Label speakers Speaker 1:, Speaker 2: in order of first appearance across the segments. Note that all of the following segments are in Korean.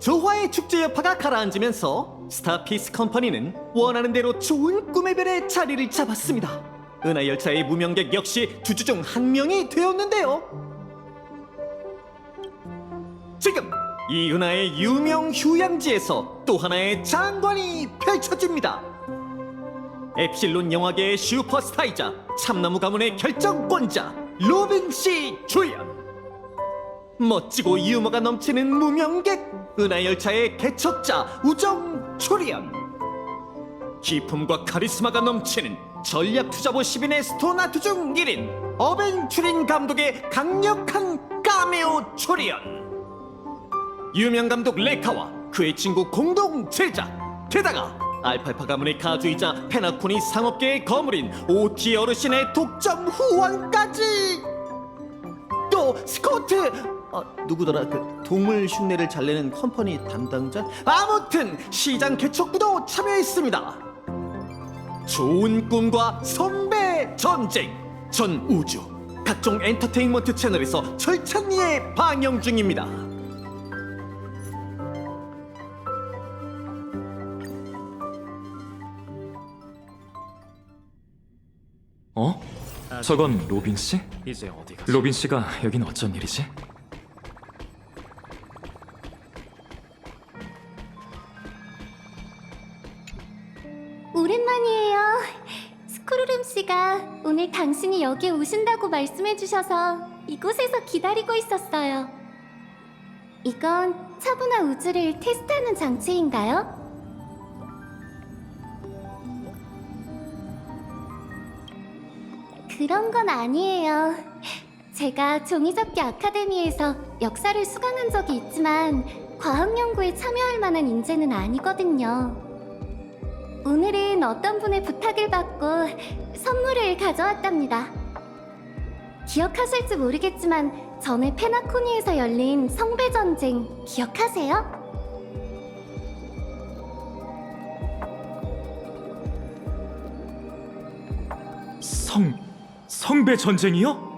Speaker 1: 조화의 축제 여파가 가라앉으면서 스타피스 컴퍼니는 원하는 대로 좋은 꿈의 별에 자리를 잡았습니다. 은하열차의 무명객 역시 주주 중 한 명이 되었는데요. 지금 이 은하의 유명 휴양지에서 또 하나의 장관이 펼쳐집니다. 엡실론 영화계의 슈퍼스타이자 참나무 가문의 결정권자 로빈 씨 주연. 멋지고 유머가 넘치는 무명객 은하열차의 개척자 우정 출연. 기품과 카리스마가 넘치는 전략투자부 10인의 스토나트 중 1인 어벤츄린 감독의 강력한 카메오 출연. 유명 감독 레카와 그의 친구 공동 제작. 게다가 알팔파 가문의 가주이자 페나코니 상업계의 거물인 오티 어르신의 독점 후원까지. 또 스코트 누구더라, 그 동물 흉내를 잘 내는 컴퍼니 담당자. 아무튼 시장 개척부도 참여했습니다. 좋은 꿈과 성배 전쟁 전 우주 각종 엔터테인먼트 채널에서 절찬리에 방영 중입니다.
Speaker 2: 어? 저건 로빈 씨?
Speaker 3: 이제 어디 가지?
Speaker 2: 로빈 씨가 여긴 어쩐 일이지?
Speaker 4: 오랜만이에요. 스크루름 씨가 오늘 당신이 여기에 오신다고 말씀해 주셔서 이곳에서 기다리고 있었어요. 이건 차분한 우주를 테스트하는 장치인가요? 그런 건 아니에요. 제가 종이접기 아카데미에서 역사를 수강한 적이 있지만 과학 연구에 참여할 만한 인재는 아니거든요. 오늘은 어떤 분의 부탁을 받고 선물을 가져왔답니다. 기억하실지 모르겠지만 전에 페나코니에서 열린 성배전쟁 기억하세요?
Speaker 2: 성배 전쟁이요?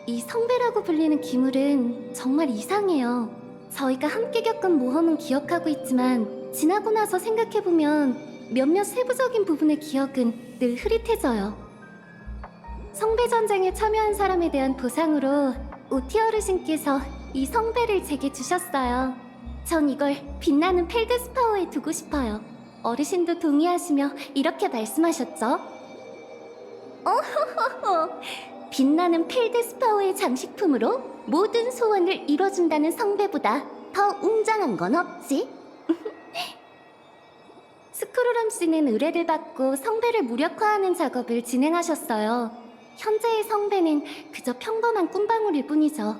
Speaker 4: 이 성배라고 불리는 기물은 정말 이상해요. 저희가 함께 겪은 모험은 기억하고 있지만 지나고 나서 생각해보면 몇몇 세부적인 부분의 기억은 늘 흐릿해져요. 성배전쟁에 참여한 사람에 대한 보상으로 오티 어르신께서 이 성배를 제게 주셨어요. 전 이걸 빛나는 펠드스파워에 두고 싶어요. 어르신도 동의하시며 이렇게 말씀하셨죠. 빛나는 펠드스파워의 장식품으로 모든 소원을 이뤄준다는 성배보다 더 웅장한 건 없지. 스크루럼 씨는 의뢰를 받고 성배를 무력화하는 작업을 진행하셨어요. 현재의 성배는 그저 평범한 꿈방울일 뿐이죠.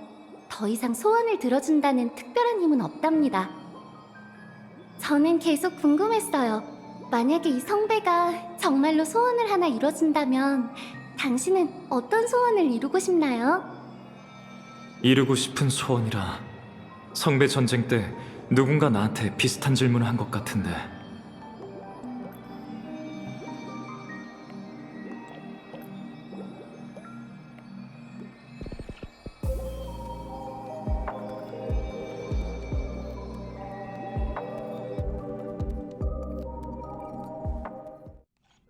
Speaker 4: 더 이상 소원을 들어준다는 특별한 힘은 없답니다. 저는 계속 궁금했어요. 만약에 이 성배가 정말로 소원을 하나 이뤄준다면 당신은 어떤 소원을 이루고 싶나요?
Speaker 2: 이루고 싶은 소원이라. 성배 전쟁 때 누군가 나한테 비슷한 질문을 한 것 같은데.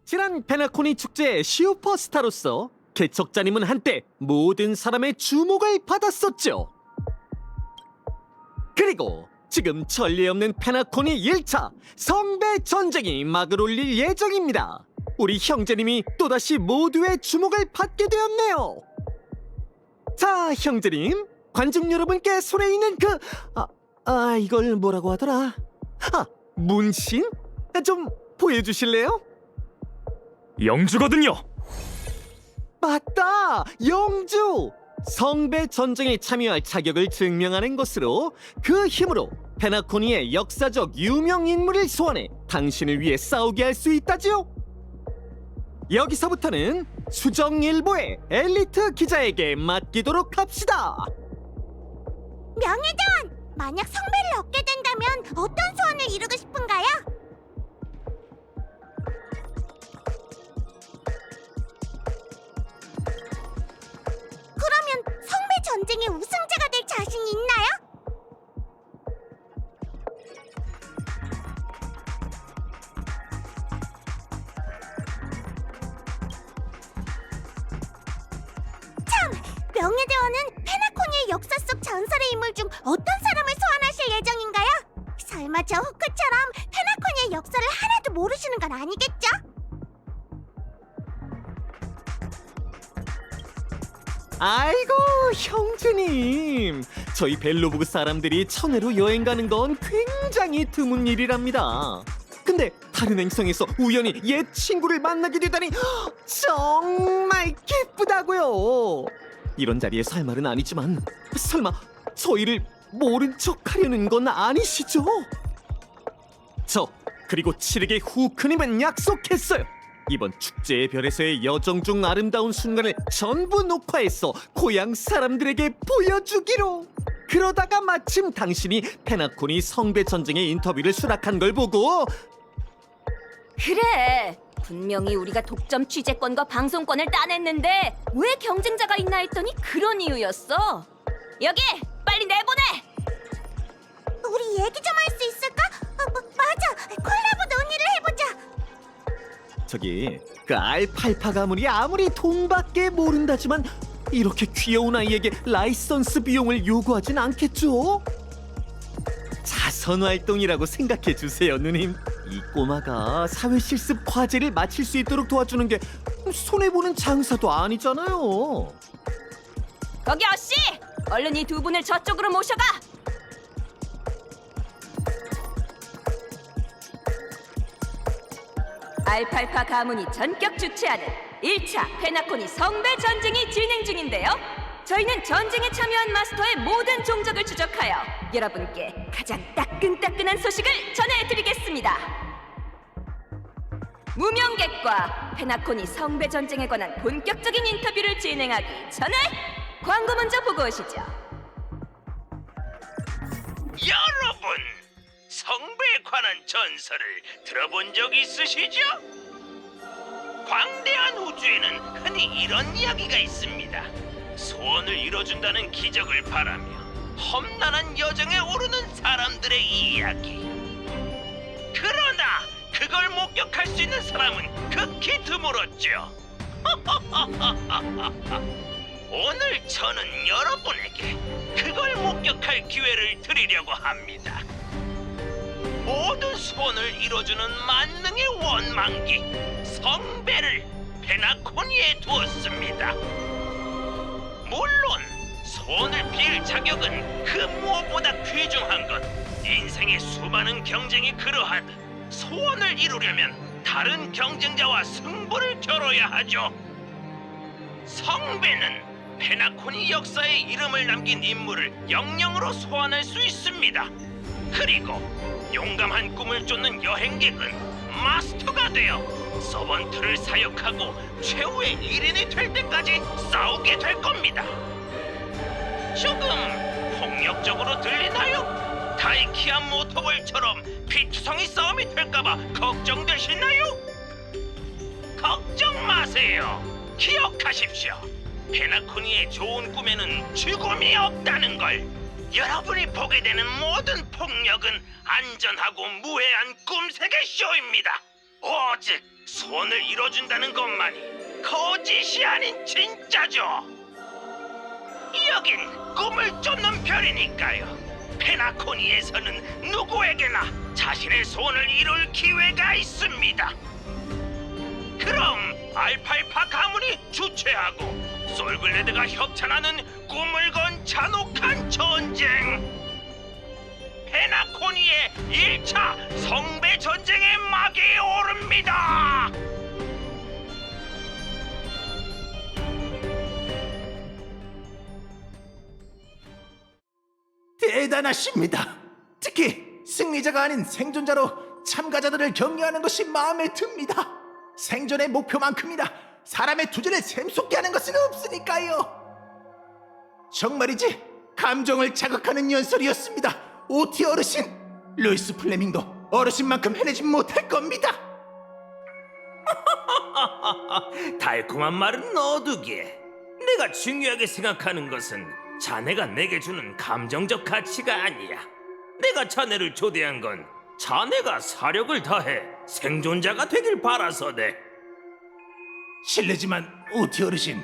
Speaker 1: 지난 페나코니 축제의 슈퍼스타로서 개척자님은 한때 모든 사람의 주목을 받았었죠. 그리고 지금 전례 없는 페나코니 1차 성배 전쟁이 막을 올릴 예정입니다. 우리 형제님이 또다시 모두의 주목을 받게 되었네요. 자, 형제님, 관중 여러분께 손에 있는 이걸 뭐라고 하더라? 문신? 좀 보여주실래요?
Speaker 2: 영주거든요.
Speaker 1: 맞다! 영주! 성배 전쟁에 참여할 자격을 증명하는 것으로 그 힘으로 페나코니의 역사적 유명 인물을 소환해 당신을 위해 싸우게 할 수 있다지요? 여기서부터는 수정일보의 엘리트 기자에게 맡기도록 합시다.
Speaker 5: 명예전! 만약 성배를 얻게 된다면 어떤 소원을 이루고 싶은가요? 그러면 성배 전쟁의 우승자가 될 자신이 있나요? 명예대원은 페나코니의 역사 속 전설의 인물 중 어떤 사람을 소환하실 예정인가요? 설마 저 후크처럼 페나코니의 역사를 하나도 모르시는 건 아니겠죠?
Speaker 1: 아이고 형제님, 저희 벨로부그 사람들이 천혜로 여행 가는 건 굉장히 드문 일이랍니다. 근데 다른 행성에서 우연히 옛 친구를 만나게 되다니 정말 기쁘다고요. 이런 자리에서 할 말은 아니지만 설마 저희를 모른 척하려는 건 아니시죠? 저 그리고 칠흑의 후크님은 약속했어요. 이번 축제의 별에서의 여정 중 아름다운 순간을 전부 녹화해서 고향 사람들에게 보여주기로. 그러다가 마침 당신이 페나코니 성배 전쟁의 인터뷰를 수락한 걸 보고
Speaker 3: 그래, 분명히 우리가 독점 취재권과 방송권을 따냈는데 왜 경쟁자가 있나 했더니 그런 이유였어. 여기 빨리 내보내.
Speaker 5: 우리 얘기 좀 할 수 있을까? 맞아, 콜라보 논의를 해보자.
Speaker 1: 저기 그 알팔파 가문이 아무리 돈밖에 모른다지만 이렇게 귀여운 아이에게 라이선스 비용을 요구하진 않겠죠? 자선 활동이라고 생각해 주세요, 누님. 이 꼬마가 사회 실습 과제를 마칠 수 있도록 도와주는 게 손해 보는 장사도 아니잖아요.
Speaker 3: 거기 어씨, 얼른 이 두 분을 저쪽으로 모셔가. 알팔파 가문이 전격 주최하는 1차 페나코니 성배 전쟁이 진행 중인데요. 저희는 전쟁에 참여한 마스터의 모든 종적을 추적하여 여러분께 가장 따끈따끈한 소식을 전해드리겠습니다. 무명객과 페나코니 성배 전쟁에 관한 본격적인 인터뷰를 진행하기 전에 광고 먼저 보고 오시죠.
Speaker 6: 여러분, 성배에 관한 전설을 들어본 적 있으시죠? 광대한 우주에는 흔히 이런 이야기가 있습니다. 소원을 이뤄준다는 기적을 바라며 험난한 여정에 오르는 사람들의 이야기. 그러나 그걸 목격할 수 있는 사람은 극히 드물었죠. 오늘 저는 여러분에게 그걸 목격할 기회를 드리려고 합니다. 모든 소원을 이뤄주는 만능의 원망기 성배를 페나코니에 두었습니다. 물론 소원을 빌 자격은 그 무엇보다 귀중한 것, 인생의 수많은 경쟁이 그러한 소원을 이루려면 다른 경쟁자와 승부를 겨뤄야 하죠. 성배는 페나코니 역사에 이름을 남긴 인물을 영영으로 소환할 수 있습니다. 그리고 용감한 꿈을 쫓는 여행객은 마스터가 되어 서번트를 사역하고 최후의 1인이 될 때까지 싸우게 될 겁니다. 조금 폭력적으로 들리나요? 다이키아 모터볼처럼 피투성이 싸움이 될까봐 걱정되시나요? 걱정 마세요. 기억하십시오. 페나코니의 좋은 꿈에는 죽음이 없다는 걸. 여러분이 보게 되는 모든 폭력은 안전하고 무해한 꿈세계 쇼입니다. 오직 소원을 이뤄준다는 것만이 거짓이 아닌 진짜죠. 여긴 꿈을 쫓는 별이니까요. 페나코니에서는 누구에게나 자신의 소원을 이룰 기회가 있습니다. 그럼 알팔파 가문이 주최하고 솔글레드가 협찬하는 꿈을 건 잔혹한 전쟁, 페나코니의 1차 성배 전쟁의 막이 오릅니다.
Speaker 7: 대단하십니다. 특히 승리자가 아닌 생존자로 참가자들을 격려하는 것이 마음에 듭니다. 생존의 목표만큼이나 사람의 투지를 샘솟게 하는 것은 없으니까요. 정말이지 감정을 자극하는 연설이었습니다. 오티 어르신, 루이스 플레밍도 어르신만큼 해내지 못할 겁니다.
Speaker 6: 달콤한 말은 넣어두게. 내가 중요하게 생각하는 것은 자네가 내게 주는 감정적 가치가 아니야. 내가 자네를 초대한 건 자네가 사력을 다해 생존자가 되길 바라서네.
Speaker 7: 실례지만 오티 어르신,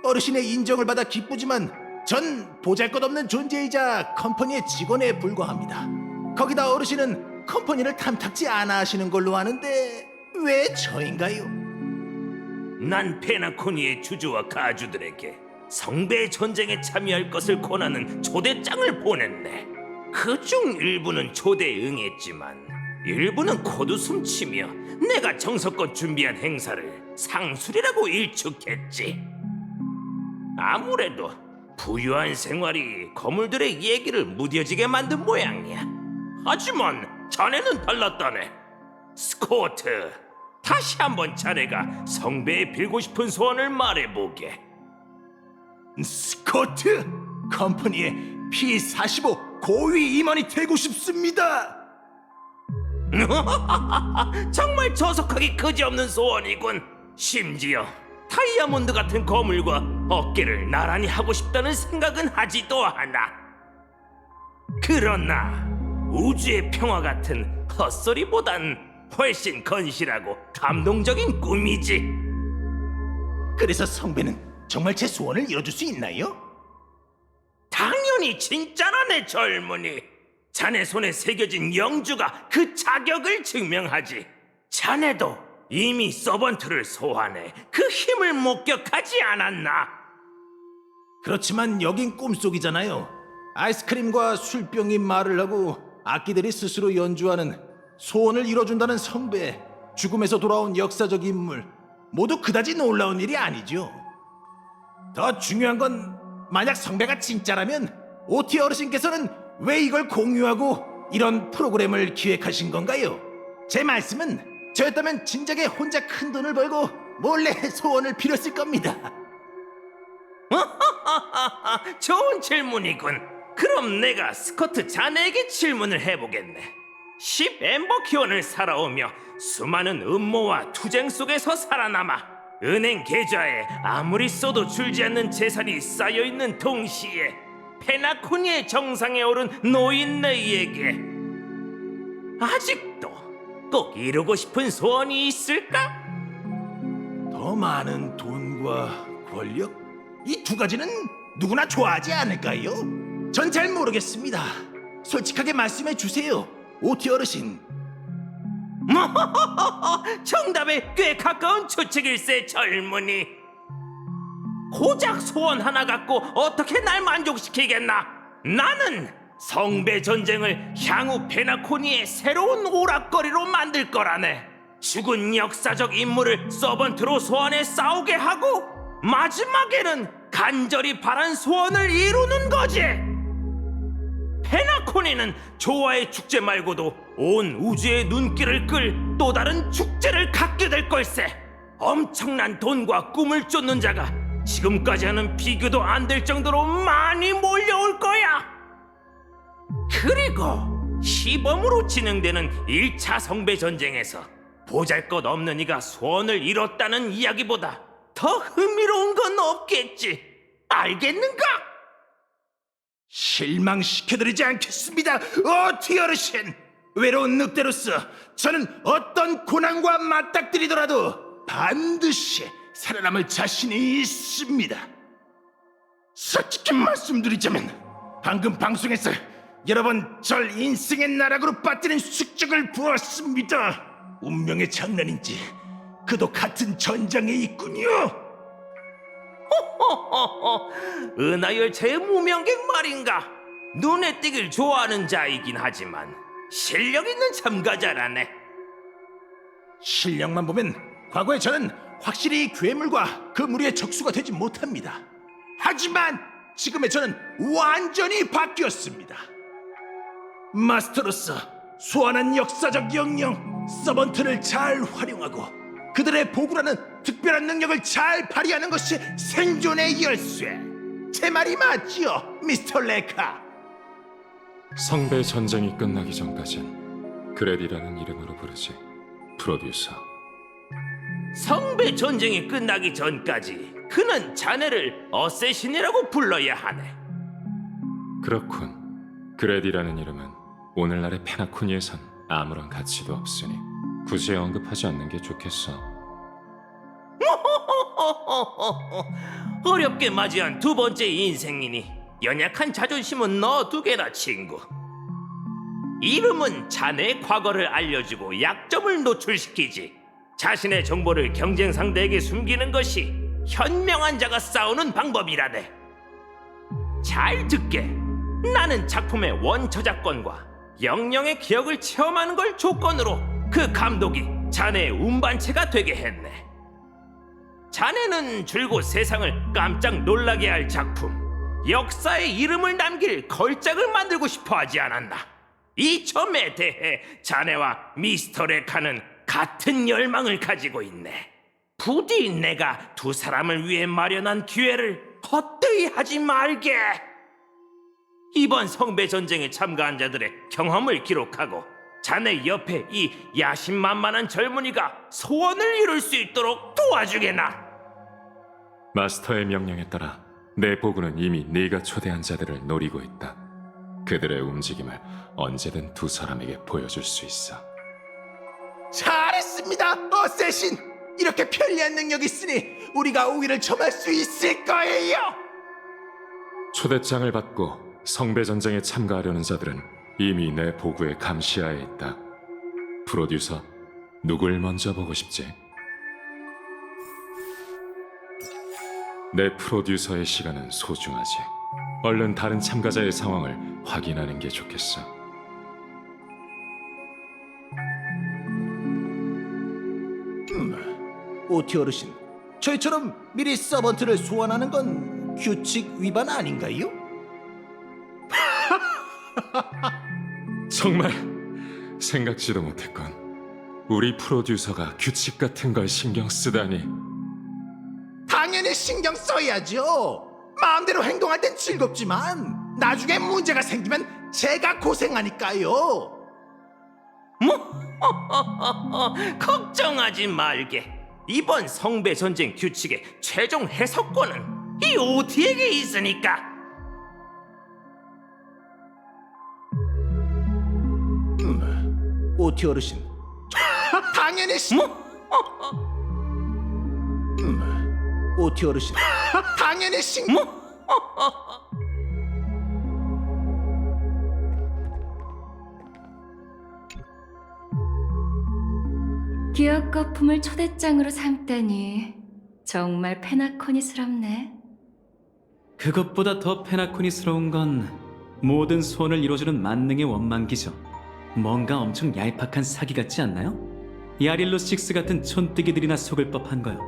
Speaker 7: 어르신의 인정을 받아 기쁘지만 전 보잘것없는 존재이자 컴퍼니의 직원에 불과합니다. 거기다 어르신은 컴퍼니를 탐탁지 않아 하시는 걸로 아는데 왜 저인가요?
Speaker 6: 난 페나코니의 주주와 가주들에게 성배 전쟁에 참여할 것을 권하는 초대장을 보냈네. 그중 일부는 초대에 응했지만 일부는 코드숨치며 내가 정성껏 준비한 행사를 상술이라고 일축했지. 아무래도 부유한 생활이 거물들의 얘기를 무뎌지게 만든 모양이야. 하지만 자네는 달랐다네. 스코트, 다시 한번 자네가 성배에 빌고 싶은 소원을 말해보게.
Speaker 7: 스코트! 컴퍼니의 P45 고위 임원이 되고 싶습니다.
Speaker 6: 정말 저속하기 그지없는 소원이군. 심지어 다이아몬드 같은 거물과 어깨를 나란히 하고 싶다는 생각은 하지도 않아. 그러나 우주의 평화 같은 헛소리보단 훨씬 건실하고 감동적인 꿈이지.
Speaker 7: 그래서 성배는 정말 제 소원을 이뤄줄 수 있나요?
Speaker 6: 당연히 진짜라네, 젊은이. 자네 손에 새겨진 영주가 그 자격을 증명하지. 자네도 이미 서번트를 소환해 그 힘을 목격하지 않았나?
Speaker 7: 그렇지만 여긴 꿈속이잖아요. 아이스크림과 술병이 말을 하고 악기들이 스스로 연주하는 소원을 이뤄준다는 성배, 죽음에서 돌아온 역사적 인물, 모두 그다지 놀라운 일이 아니죠. 더 중요한 건 만약 성배가 진짜라면 오티 어르신께서는 왜 이걸 공유하고 이런 프로그램을 기획하신 건가요? 제 말씀은 저였다면 진작에 혼자 큰 돈을 벌고 몰래 소원을 빌었을 겁니다.
Speaker 6: 좋은 질문이군. 그럼 내가 스코트 자네에게 질문을 해보겠네. 10 엠버 키원을 살아오며 수많은 음모와 투쟁 속에서 살아남아 은행 계좌에 아무리 써도 줄지 않는 재산이 쌓여있는 동시에 페나코니의 정상에 오른 노인네에게 아직도 꼭 이루고 싶은 소원이 있을까?
Speaker 7: 더 많은 돈과 권력? 이 두 가지는 누구나 좋아하지 않을까요? 전 잘 모르겠습니다. 솔직하게 말씀해 주세요, 오티 어르신.
Speaker 6: 정답에 꽤 가까운 추측일세, 젊은이. 고작 소원 하나 갖고 어떻게 날 만족시키겠나? 나는 성배 전쟁을 향후 페나코니의 새로운 오락거리로 만들 거라네. 죽은 역사적 인물을 서번트로 소환해 싸우게 하고 마지막에는 간절히 바란 소원을 이루는 거지. 페나코니는 조화의 축제 말고도 온 우주의 눈길을 끌 또 다른 축제를 갖게 될 걸세. 엄청난 돈과 꿈을 쫓는 자가 지금까지와는 비교도 안 될 정도로 많이 몰려올 거야. 그리고 시범으로 진행되는 1차 성배 전쟁에서 보잘것없는 이가 소원을 이뤘다는 이야기보다 더 흥미로운 건 없겠지. 알겠는가?
Speaker 7: 실망시켜드리지 않겠습니다, 오티 어르신. 외로운 늑대로서 저는 어떤 고난과 맞닥뜨리더라도 반드시 살아남을 자신이 있습니다. 솔직히 말씀드리자면 방금 방송에서 여러 번 절 인생의 나락으로 빠뜨린 숙적을 보았습니다. 운명의 장난인지 그도 같은 전장에 있군요.
Speaker 6: 은하열차의 무명객 말인가? 눈에 띄길 좋아하는 자이긴 하지만 실력 있는 참가자라네.
Speaker 7: 실력만 보면 과거에 저는 확실히 괴물과 그 무리의 적수가 되지 못합니다. 하지만 지금의 저는 완전히 바뀌었습니다. 마스터로서 소환한 역사적 영영 서번트를 잘 활용하고 그들의 보구라는 특별한 능력을 잘 발휘하는 것이 생존의 열쇠. 제 말이 맞지요, 미스터 레카?
Speaker 8: 성배 전쟁이 끝나기 전까진 그레디라는 이름으로 부르지. 프로듀서.
Speaker 6: 성배 전쟁이 끝나기 전까지 그는 자네를 어쌔신이라고 불러야 하네.
Speaker 8: 그렇군. 그레디라는 이름은 오늘날의 페나코니에선 아무런 가치도 없으니 굳이 언급하지 않는 게 좋겠어.
Speaker 6: 어렵게 맞이한 두 번째 인생이니 연약한 자존심은 넣어두게나 친구. 이름은 자네의 과거를 알려주고 약점을 노출시키지. 자신의 정보를 경쟁 상대에게 숨기는 것이 현명한 자가 싸우는 방법이라네. 잘 듣게. 나는 작품의 원저작권과 영영의 기억을 체험하는 걸 조건으로 그 감독이 자네의 운반체가 되게 했네. 자네는 줄곧 세상을 깜짝 놀라게 할 작품, 역사의 이름을 남길 걸작을 만들고 싶어 하지 않았나. 이 점에 대해 자네와 미스터 레카는 같은 열망을 가지고 있네. 부디 내가 두 사람을 위해 마련한 기회를 헛되이 하지 말게. 이번 성배 전쟁에 참가한 자들의 경험을 기록하고 자네 옆에 이 야심만만한 젊은이가 소원을 이룰 수 있도록 도와주게나.
Speaker 8: 마스터의 명령에 따라 내 보고는 이미 네가 초대한 자들을 노리고 있다. 그들의 움직임을 언제든 두 사람에게 보여줄 수 있어.
Speaker 7: 잘했습니다, 어쌔신. 이렇게 편리한 능력이 있으니 우리가 우위를 점할 수 있을 거예요.
Speaker 8: 초대장을 받고 성배 전쟁에 참가하려는 자들은 이미 내 보고의 감시하에 있다. 프로듀서, 누굴 먼저 보고 싶지? 내 프로듀서의 시간은 소중하지. 얼른 다른 참가자의 상황을 확인하는 게 좋겠어.
Speaker 7: 오티 어르신, 저희처럼 미리 서번트를 소환하는 건 규칙 위반 아닌가요?
Speaker 8: 정말 생각지도 못했군. 우리 프로듀서가 규칙 같은 걸 신경 쓰다니.
Speaker 7: 당연히 신경 써야죠. 마음대로 행동할 땐 즐겁지만 나중에 문제가 생기면 제가 고생하니까요.
Speaker 6: 걱정하지 말게. 이번 성배 전쟁 규칙의 최종 해석권은 이 오티에게 있으니까.
Speaker 7: 오티 어르신, 당연히 오티 어르신, 당연히
Speaker 3: 기억 거품을 초대장으로 삼다니 정말 페나코니스럽네.
Speaker 9: 그것보다 더 페나코니스러운 건 모든 소원을 이뤄주는 만능의 원망기죠. 뭔가 엄청 얄팍한 사기 같지 않나요? 야릴로 식스 같은 촌뜨기들이나 속을 법한 거요.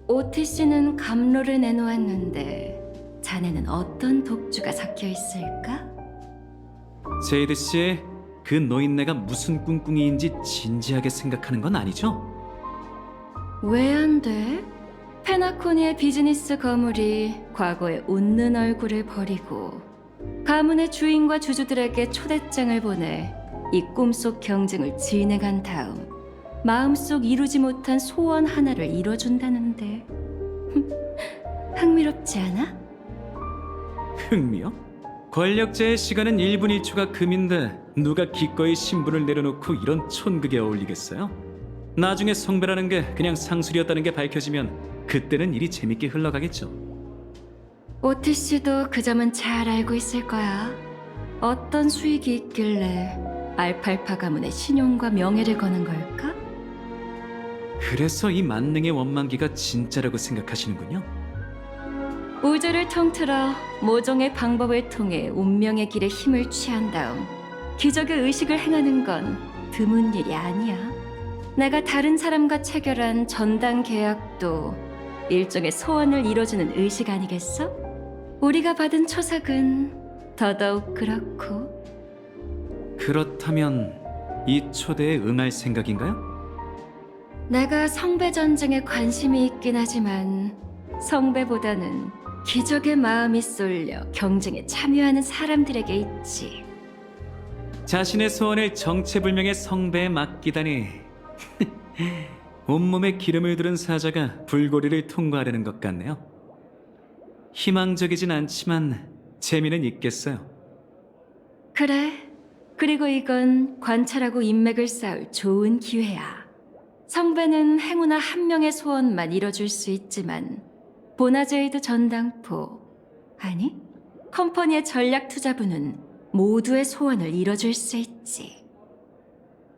Speaker 3: 오티 씨는 감로를 내놓았는데 자네는 어떤 독주가 섞여 있을까?
Speaker 9: 제이드 씨, 그 노인네가 무슨 꿍꿍이인지 진지하게 생각하는 건 아니죠?
Speaker 3: 왜 안 돼? 페나코니의 비즈니스 거물이 과거의 웃는 얼굴을 버리고 가문의 주인과 주주들에게 초대장을 보내 이 꿈속 경쟁을 진행한 다음 마음속 이루지 못한 소원 하나를 이뤄준다는데 흥미롭지 않아?
Speaker 9: 흥미요? 권력자의 시간은 1분 1초가 금인데 누가 기꺼이 신분을 내려놓고 이런 촌극에 어울리겠어요? 나중에 성배라는 게 그냥 상술이었다는 게 밝혀지면 그때는 일이 재밌게 흘러가겠죠.
Speaker 3: 오티 씨도 그 점은 잘 알고 있을 거야. 어떤 수익이 있길래 알팔파 가문의 신용과 명예를 거는 걸까?
Speaker 9: 그래서 이 만능의 원망기가 진짜라고 생각하시는군요.
Speaker 3: 우주를 통틀어 모종의 방법을 통해 운명의 길에 힘을 취한 다음 기적의 의식을 행하는 건 드문 일이 아니야. 내가 다른 사람과 체결한 전당 계약도 일종의 소원을 이뤄주는 의식 아니겠어? 우리가 받은 초석은 더더욱 그렇고.
Speaker 9: 그렇다면 이 초대에 응할 생각인가요?
Speaker 3: 내가 성배 전쟁에 관심이 있긴 하지만 성배보다는 기적의 마음이 쏠려 경쟁에 참여하는 사람들에게 있지.
Speaker 9: 자신의 소원을 정체불명의 성배에 맡기다니. 온몸에 기름을 두른 사자가 불고리를 통과하려는 것 같네요. 희망적이진 않지만 재미는 있겠어요.
Speaker 3: 그래. 그리고 이건 관찰하고 인맥을 쌓을 좋은 기회야. 성배는 행운아 한 명의 소원만 이뤄줄 수 있지만 보나제이드 전당포, 아니 컴퍼니의 전략투자부는 모두의 소원을 이뤄줄 수 있지.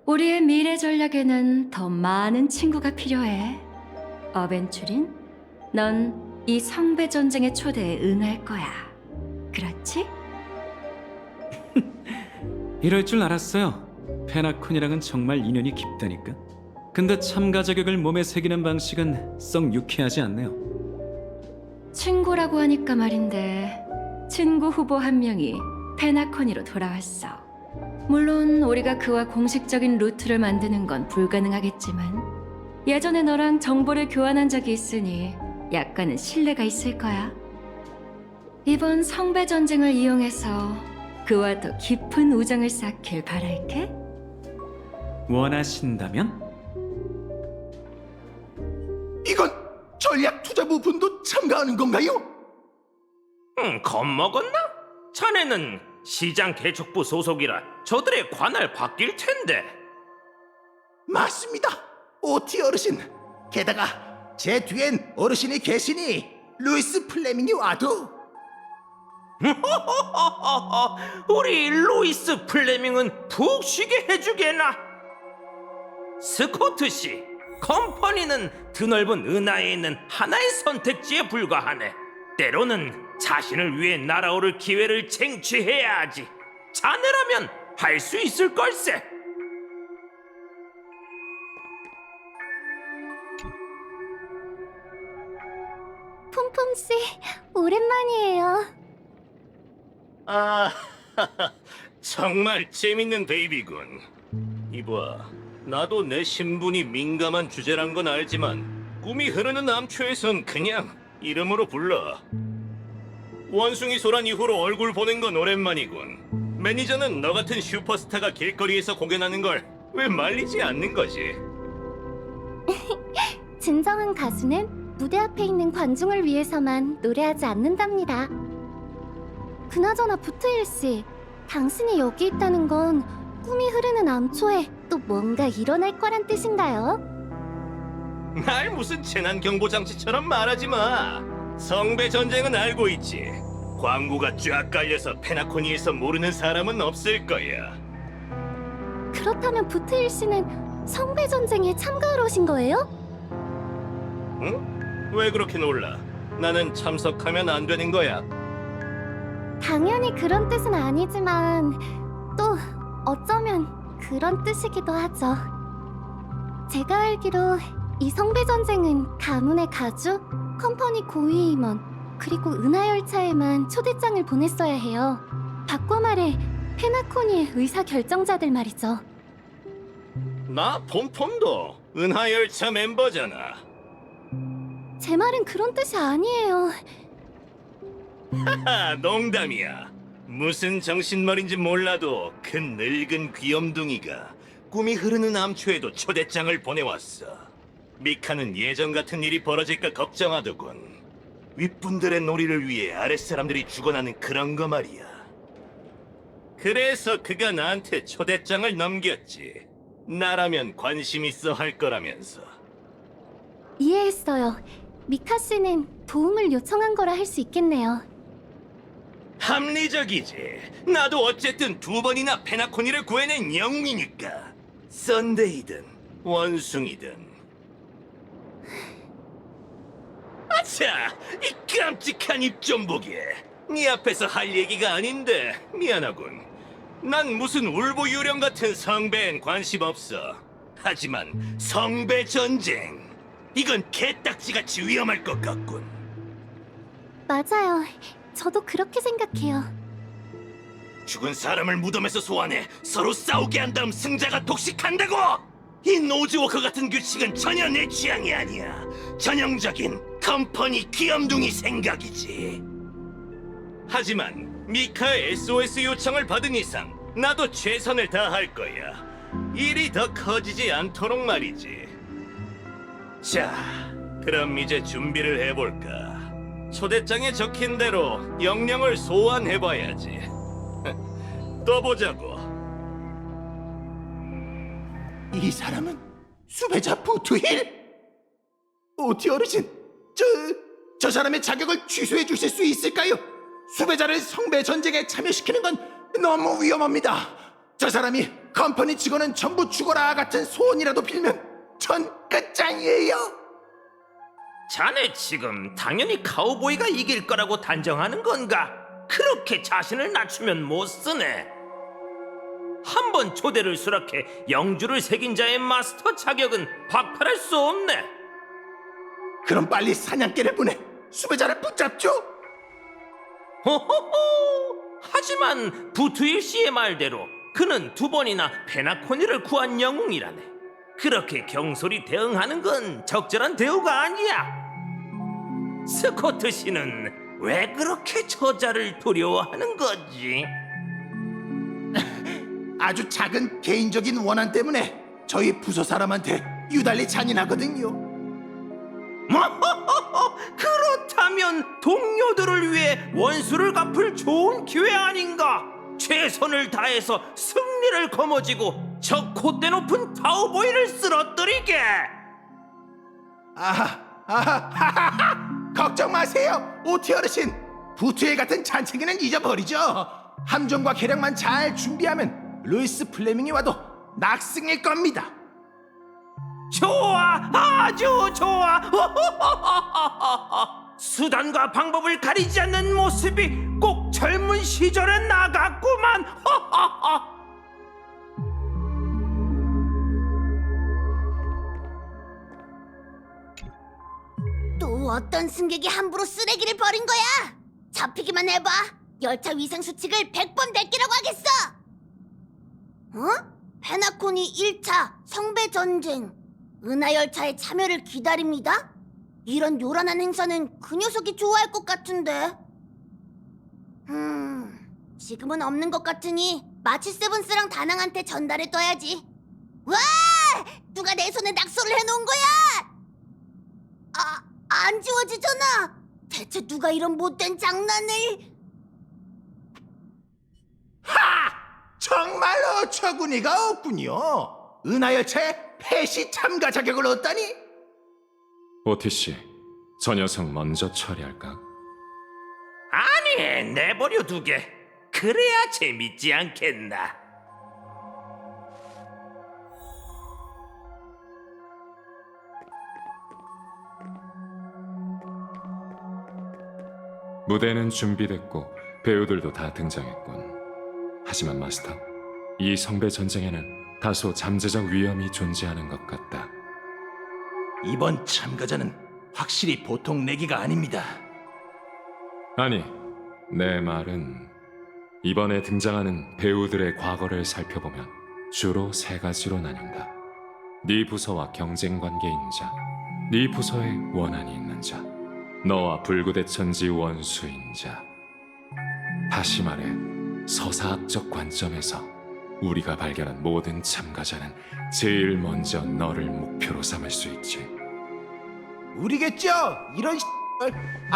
Speaker 3: 우리의 미래 전략에는 더 많은 친구가 필요해. 어벤츄린, 넌 이 성배 전쟁의 초대에 응할 거야. 그렇지?
Speaker 9: 이럴 줄 알았어요. 페나콘이랑은 정말 인연이 깊다니까. 근데 참가 자격을 몸에 새기는 방식은 썩 유쾌하지 않네요.
Speaker 3: 친구라고 하니까 말인데 친구 후보 한 명이 페나코니로 돌아왔어. 물론 우리가 그와 공식적인 루트를 만드는 건 불가능하겠지만 예전에 너랑 정보를 교환한 적이 있으니 약간은 신뢰가 있을 거야. 이번 성배 전쟁을 이용해서 그와 더 깊은 우정을 쌓길 바랄게.
Speaker 9: 원하신다면?
Speaker 7: 이건 전략투자부 분도 참가하는 건가요?
Speaker 6: 겁먹었나? 자네는 시장 개척부 소속이라 저들의 관할 바뀔 텐데.
Speaker 7: 맞습니다. 오티 어르신. 게다가 제 뒤엔 어르신이 계시니 루이스 플레밍이 와도
Speaker 6: 우리 루이스 플레밍은 푹 쉬게 해주게나. 스코트 씨, 컴퍼니는 드넓은 은하에 있는 하나의 선택지에 불과하네. 때로는 자신을 위해 날아오를 기회를 쟁취해야 하지. 자네라면 할 수 있을 걸세.
Speaker 4: 폼폼씨, 오랜만이에요.
Speaker 6: 아, 정말 재밌는 베이비군. 이봐, 나도 내 신분이 민감한 주제란 건 알지만 꿈이 흐르는 암초에선 그냥 이름으로 불러. 원숭이 소란 이후로 얼굴 보낸 건 오랜만이군. 매니저는 너 같은 슈퍼스타가 길거리에서 공연하는 걸 왜 말리지 않는 거지?
Speaker 4: 진정한 가수는 무대 앞에 있는 관중을 위해서만 노래하지 않는답니다. 그나저나 부트일 씨, 당신이 여기 있다는 건 꿈이 흐르는 암초에 또 뭔가 일어날 거란 뜻인가요?
Speaker 6: 날 무슨 재난 경보 장치처럼 말하지 마. 성배 전쟁은 알고 있지. 광고가 쫙 깔려서 페나코니에서 모르는 사람은 없을 거야.
Speaker 4: 그렇다면 부트일 씨는 성배 전쟁에 참가하러 오신 거예요?
Speaker 6: 응? 왜 그렇게 놀라? 나는 참석하면 안 되는 거야.
Speaker 4: 당연히 그런 뜻은 아니지만 또 어쩌면 그런 뜻이기도 하죠. 제가 알기로 이 성배 전쟁은 가문의 가주, 컴퍼니 고위 임원, 그리고 은하열차에만 초대장을 보냈어야 해요. 바꿔 말해 페나코니의 의사결정자들 말이죠.
Speaker 6: 나 폼폼도 은하열차 멤버잖아.
Speaker 4: 제 말은 그런 뜻이 아니에요.
Speaker 6: 하하, 농담이야. 무슨 정신머리인지 몰라도 그 늙은 귀염둥이가 꿈이 흐르는 암초에도 초대장을 보내왔어. 미카는 예전 같은 일이 벌어질까 걱정하더군. 윗분들의 놀이를 위해 아랫사람들이 죽어나는 그런 거 말이야. 그래서 그가 나한테 초대장을 넘겼지. 나라면 관심 있어 할 거라면서.
Speaker 4: 이해했어요. 미카 씨는 도움을 요청한 거라 할 수 있겠네요.
Speaker 6: 합리적이지. 나도 어쨌든 2번이나 페나코니를 구해낸 영웅이니까. 썬데이든 원숭이든. 아차! 이 깜찍한 입 좀 보게. 네 앞에서 할 얘기가 아닌데 미안하군. 난 무슨 울보 유령 같은 성배엔 관심 없어. 하지만 성배 전쟁, 이건 개딱지같이 위험할 것 같군.
Speaker 4: 맞아요. 저도 그렇게 생각해요.
Speaker 6: 죽은 사람을 무덤에서 소환해 서로 싸우게 한 다음 승자가 독식한다고! 이 노즈워커 같은 규칙은 전혀 내 취향이 아니야. 전형적인 컴퍼니 귀염둥이 생각이지. 하지만 미카의 SOS 요청을 받은 이상 나도 최선을 다할 거야. 일이 더 커지지 않도록 말이지. 자, 그럼 이제 준비를 해볼까. 초대장에 적힌 대로 영령을 소환해봐야지. 또 보자고.
Speaker 7: 이 사람은 수배자 부투힐? 오티 어르신, 저 사람의 자격을 취소해 주실 수 있을까요? 수배자를 성배 전쟁에 참여시키는 건 너무 위험합니다. 저 사람이 컴퍼니 직원은 전부 죽어라 같은 소원이라도 빌면 전 끝장이에요.
Speaker 6: 자네 지금 당연히 카우보이가 이길 거라고 단정하는 건가? 그렇게 자신을 낮추면 못 쓰네. 한 번 초대를 수락해 영주를 새긴 자의 마스터 자격은 박탈할 수 없네.
Speaker 7: 그럼 빨리 사냥개를 보내 수배자를 붙잡죠.
Speaker 6: 호호호! 하지만 부투일 씨의 말대로 그는 2번이나 페나코니를 구한 영웅이라네. 그렇게 경솔히 대응하는 건 적절한 대우가 아니야. 스코트 씨는 왜 그렇게 저자를 두려워하는 거지?
Speaker 7: 아주 작은 개인적인 원한 때문에 저희 부서 사람한테 유달리 잔인하거든요.
Speaker 6: 그렇다면 동료들을 위해 원수를 갚을 좋은 기회 아닌가? 최선을 다해서 승리를 거머쥐고 저 콧대 높은 카우보이를 쓰러뜨리게.
Speaker 7: 걱정 마세요, 오티 어르신. 부투일 같은 잔챙이는 잊어버리죠. 함정과 계략만 잘 준비하면 루이스 플레밍이 와도 낙승일 겁니다.
Speaker 6: 좋아, 아주 좋아. 수단과 방법을 가리지 않는 모습이 꼭 젊은 시절에 나갔구만.
Speaker 5: 또 어떤 승객이 함부로 쓰레기를 버린 거야? 잡히기만 해봐. 열차 위생 수칙을 100번 베끼라고 하겠어. 어? 페나코니 1차 성배 전쟁. 은하열차의 참여를 기다립니다? 이런 요란한 행사는 그 녀석이 좋아할 것 같은데. 지금은 없는 것 같으니 마치 세븐스랑 다낭한테 전달해둬야지. 와! 누가 내 손에 낙서를 해놓은 거야? 안 지워지잖아. 대체 누가 이런 못된 장난을...
Speaker 7: 정말로 어처구니가 없군요. 은하열차에 폐시 참가 자격을 얻다니.
Speaker 8: 오티씨, 저 녀석 먼저 처리할까?
Speaker 6: 아니, 내버려 두게. 그래야 재밌지 않겠나?
Speaker 8: 무대는 준비됐고 배우들도 다 등장했군. 하지만 마스터, 이 성배 전쟁에는 다소 잠재적 위험이 존재하는 것 같다.
Speaker 7: 이번 참가자는 확실히 보통 내기가 아닙니다.
Speaker 8: 아니, 내 말은 이번에 등장하는 배우들의 과거를 살펴보면 주로 3가지로 나뉜다. 네 부서와 경쟁 관계인 자, 네 부서에 원한이 있는 자, 너와 불구대천지 원수인 자. 다시 말해, 서사학적 관점에서 우리가 발견한 모든 참가자는 제일 먼저 너를 목표로 삼을 수 있지.
Speaker 7: 우리겠죠? 이런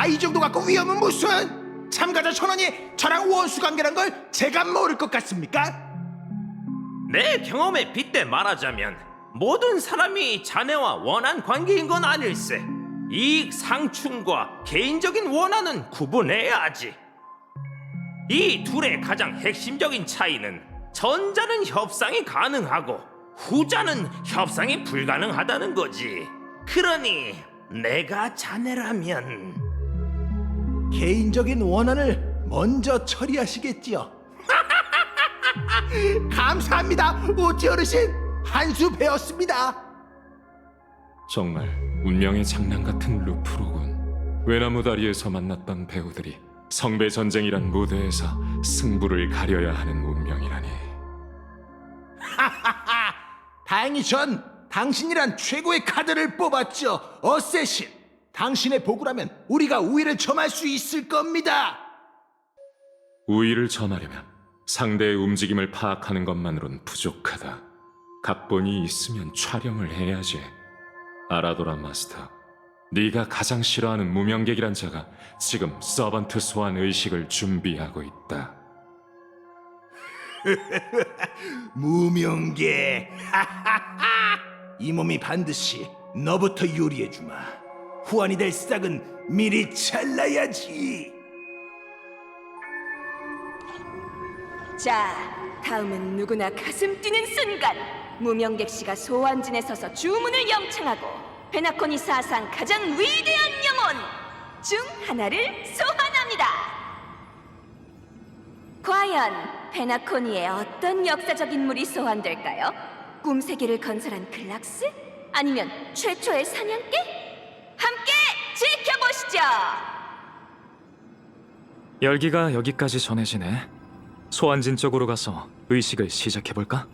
Speaker 7: 이 정도 갖고 위험은 무슨? 참가자 1000원이 저랑 원수 관계란 걸 제가 모를 것 같습니까?
Speaker 6: 내 경험에 빗대 말하자면 모든 사람이 자네와 원한 관계인 건 아닐세. 이익 상충과 개인적인 원한은 구분해야지. 이 둘의 가장 핵심적인 차이는 전자는 협상이 가능하고 후자는 협상이 불가능하다는 거지. 그러니 내가 자네라면
Speaker 7: 개인적인 원한을 먼저 처리하시겠지요. 감사합니다, 오티 어르신. 한 수 배웠습니다.
Speaker 8: 정말 운명의 장난 같은 루프로군. 외나무 다리에서 만났던 배우들이 성배 전쟁이란 무대에서 승부를 가려야 하는 운명이라니.
Speaker 7: 다행히 전 당신이란 최고의 카드를 뽑았죠, 어쌔신. 당신의 보고라면 우리가 우위를 점할 수 있을 겁니다.
Speaker 8: 우위를 점하려면 상대의 움직임을 파악하는 것만으론 부족하다. 각본이 있으면 촬영을 해야지. 알아둬라, 마스터. 네가 가장 싫어하는 무명객이란 자가 지금 서번트 소환 의식을 준비하고 있다.
Speaker 7: 무명계. 이 몸이 반드시 너부터 요리해주마. 후환이 될 싹은 미리 잘라야지.
Speaker 3: 자, 다음은 누구나 가슴 뛰는 순간. 무명객 씨가 소환진에 서서 주문을 영창하고 페나코니 사상 가장 위대한 영혼 중 하나를 소환합니다. 과연 페나코니의 어떤 역사적 인물이 소환될까요? 꿈세계를 건설한 클락스? 아니면 최초의 사냥개? 함께 지켜보시죠.
Speaker 2: 열기가 여기까지 전해지네. 소환진 쪽으로 가서 의식을 시작해볼까?